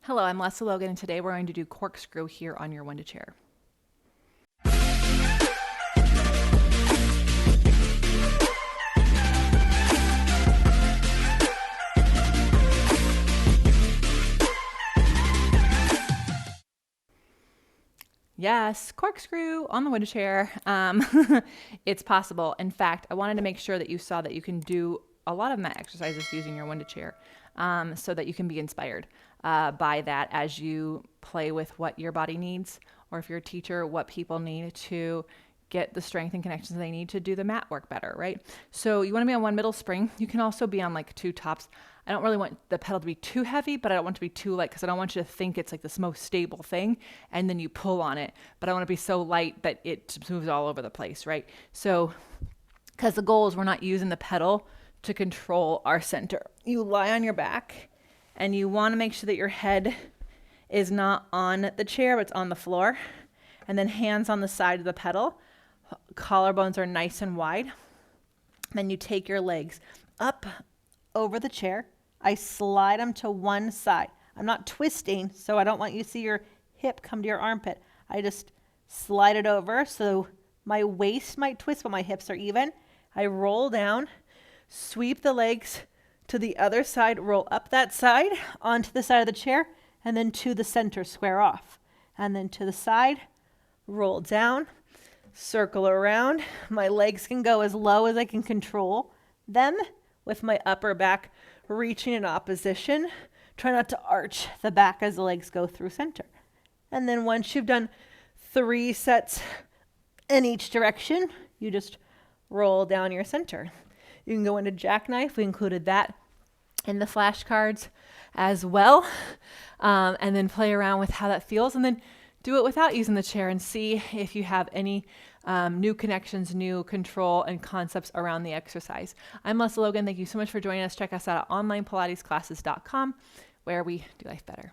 Hello, I'm Lesley Logan, and today we're going to do corkscrew here on your Wunda Chair. Yes, corkscrew on the Wunda Chair. It's possible. In fact, I wanted to make sure that you saw that you can do a lot of mat exercises using your Wunda Chair, so that you can be inspired by that as you play with what your body needs, or if you're a teacher, what people need to get the strength and connections they need to do the mat work better, right? So you want to be on one middle spring. You can also be on like two tops. I don't really want the pedal to be too heavy, but I don't want it to be too light because I don't want you to think it's like this most stable thing and then you pull on it. But I want to be so light that it moves all over the place, right? So, because the goal is we're not using the pedal to control our center. You lie on your back and you want to make sure that your head is not on the chair, but it's on the floor. And then hands on the side of the pedal. Collarbones are nice and wide. Then you take your legs up over the chair. I slide them to one side. I'm not twisting, so I don't want you to see your hip come to your armpit. I just slide it over so my waist might twist, but my hips are even. I roll down, sweep the legs to the other side, roll up that side onto the side of the chair, and then to the center, square off. And then to the side, roll down, circle around. My legs can go as low as I can control them with my upper back reaching in opposition. Try not to arch the back as the legs go through center. And then once you've done 3 sets in each direction, you just roll down your center. You can go into jackknife. We included that in the flashcards as well. And then play around with how that feels. And then do it without using the chair and see if you have any new connections, new control, and concepts around the exercise. I'm Lesley Logan. Thank you so much for joining us. Check us out at onlinepilatesclasses.com, where we do life better.